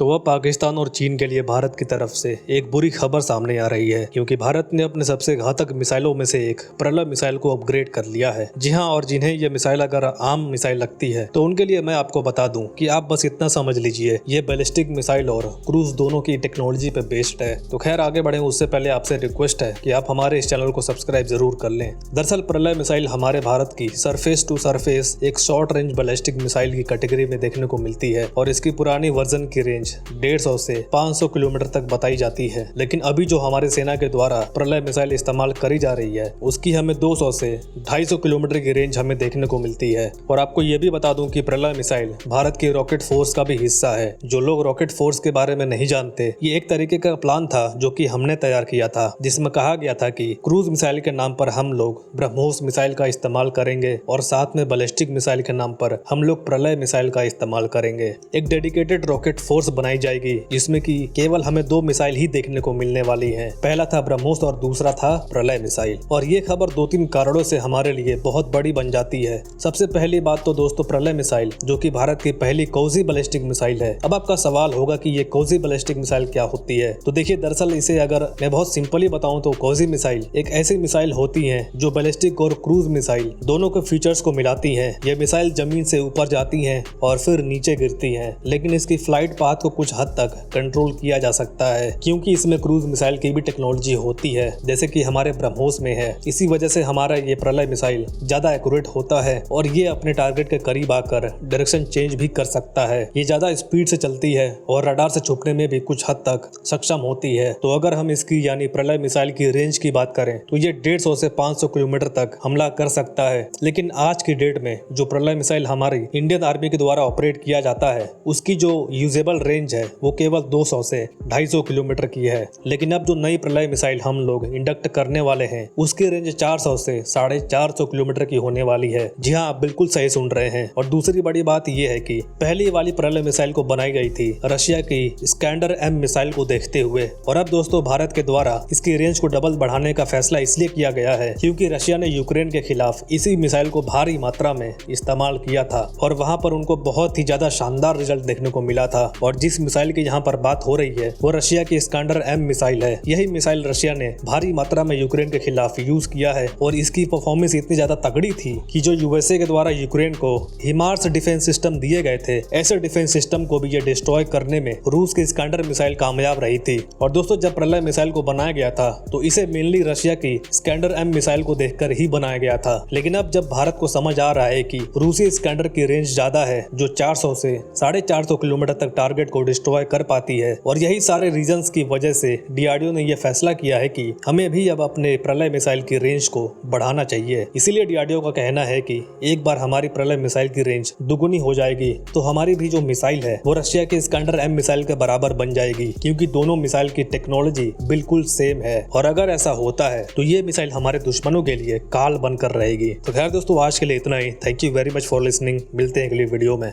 तो अब पाकिस्तान और चीन के लिए भारत की तरफ से एक बुरी खबर सामने आ रही है, क्योंकि भारत ने अपने सबसे घातक मिसाइलों में से एक प्रलय मिसाइल को अपग्रेड कर लिया है। जी हां, और जिन्हें ये मिसाइल अगर आम मिसाइल लगती है तो उनके लिए मैं आपको बता दूं कि आप बस इतना समझ लीजिए, ये बैलिस्टिक मिसाइल और क्रूज दोनों की टेक्नोलॉजी पे बेस्ड है। तो खैर आगे बढ़े उससे पहले आपसे रिक्वेस्ट है कि आप हमारे इस चैनल को सब्सक्राइब जरूर कर लें। दरअसल प्रलय मिसाइल हमारे भारत की सरफेस टू सरफेस एक शॉर्ट रेंज बैलिस्टिक मिसाइल की कैटेगरी में देखने को मिलती है और इसकी पुरानी वर्जन की रेंज 150 से 500 किलोमीटर तक बताई जाती है। लेकिन अभी जो हमारे सेना के द्वारा प्रलय मिसाइल इस्तेमाल करी जा रही है उसकी हमें 200 से 250 किलोमीटर की रेंज हमें देखने को मिलती है। और आपको ये भी बता दूं कि प्रलय मिसाइल भारत की रॉकेट फोर्स का भी हिस्सा है। जो लोग रॉकेट फोर्स के बारे में नहीं जानते, ये एक तरीके का प्लान था जो कि हमने तैयार किया था, जिसमें कहा गया था कि क्रूज मिसाइल के नाम पर हम लोग ब्रह्मोस मिसाइल का इस्तेमाल करेंगे और साथ में बैलिस्टिक मिसाइल के नाम पर हम लोग प्रलय मिसाइल का इस्तेमाल करेंगे। एक डेडिकेटेड रॉकेट फोर्स बनाई जाएगी जिसमें कि केवल हमें 2 मिसाइल ही देखने को मिलने वाली हैं। पहला था ब्रह्मोस और दूसरा था प्रलय मिसाइल। और ये खबर 2-3 कारणों से हमारे लिए बहुत बड़ी बन जाती है। सबसे पहली बात तो दोस्तों प्रलय मिसाइल जो कि भारत की पहली कोजी बैलिस्टिक मिसाइल है। अब आपका सवाल होगा कि ये कोजी बैलिस्टिक मिसाइल क्या होती है। तो देखिए, दरअसल इसे अगर मैं बहुत सिंपली बताऊं तो कोजी मिसाइल एक ऐसी मिसाइल होती है जो बैलिस्टिक और क्रूज मिसाइल दोनों के फीचर्स को मिलाती है। ये मिसाइल जमीन से ऊपर जाती है और फिर नीचे गिरती है, लेकिन इसकी फ्लाइट पाथ को कुछ हद तक कंट्रोल किया जा सकता है क्योंकि इसमें क्रूज मिसाइल की भी टेक्नोलॉजी होती है, जैसे कि हमारे ब्रह्मोस में है। इसी वजह से हमारा ये प्रलय मिसाइल ज्यादा एक्यूरेट होता है और ये अपने टारगेट के करीब आकर डायरेक्शन चेंज भी कर सकता है। ये ज्यादा स्पीड से चलती है और रडार से छुपने में भी कुछ हद तक सक्षम होती है। तो अगर हम इसकी यानी प्रलय मिसाइल की रेंज की बात करें तो ये 150 से 500 किलोमीटर तक हमला कर सकता है। लेकिन आज की डेट में जो प्रलय मिसाइल हमारी इंडियन आर्मी के द्वारा ऑपरेट किया जाता है उसकी जो यूजेबल रेंज है वो केवल 200 से 250 किलोमीटर की है। लेकिन अब जो नई प्रलय मिसाइल हम लोग इंडक्ट करने वाले हैं उसकी रेंज 400 से 450 किलोमीटर की होने वाली है। जी हाँ, आप बिल्कुल सही सुन रहे हैं। और दूसरी बड़ी बात यह है कि पहली वाली प्रलय मिसाइल को बनाई गई थी रशिया की स्कैंडर M मिसाइल को देखते हुए, और अब दोस्तों भारत के द्वारा इसकी रेंज को डबल बढ़ाने का फैसला इसलिए किया गया है क्योंकि रशिया ने यूक्रेन के खिलाफ इसी मिसाइल को भारी मात्रा में इस्तेमाल किया था और वहां पर उनको बहुत ही ज्यादा शानदार रिजल्ट देखने को मिला था। और जिस मिसाइल की यहाँ पर बात हो रही है वो रशिया की स्कैंडर M मिसाइल है। यही मिसाइल रशिया ने भारी मात्रा में यूक्रेन के खिलाफ यूज किया है और इसकी परफॉर्मेंस इतनी ज्यादा तगड़ी थी कि जो USA के द्वारा यूक्रेन को हिमार्स डिफेंस सिस्टम दिए गए थे, ऐसे डिफेंस सिस्टम को भी ये डिस्ट्रॉय करने में रूस की स्कैंडर मिसाइल कामयाब रही थी। और दोस्तों जब प्रलय मिसाइल को बनाया गया था तो इसे मेनली रशिया की स्कैंडर M मिसाइल को देखकर ही बनाया गया था। लेकिन अब जब भारत को समझ आ रहा है कि रूसी स्कैंडर की रेंज ज्यादा है जो 400 से 450 किलोमीटर तक टारगेट को डिस्ट्रॉय कर पाती है, और यही सारे रीजंस की वजह से DRDO ने यह फैसला किया है कि हमें भी अब अपने प्रलय मिसाइल की रेंज को बढ़ाना चाहिए। इसीलिए DRDO का कहना है कि एक बार हमारी प्रलय मिसाइल की रेंज दुगुनी हो जाएगी तो हमारी भी जो मिसाइल है वो रशिया के स्कैंडर M मिसाइल के बराबर बन जाएगी, क्योंकि दोनों मिसाइल की टेक्नोलॉजी बिल्कुल सेम है। और अगर ऐसा होता है तो ये मिसाइल हमारे दुश्मनों के लिए काल बनकर रहेगी। तो खैर दोस्तों, आज के लिए इतना ही। Thank you very much for listening. मिलते हैं अगली वीडियो में।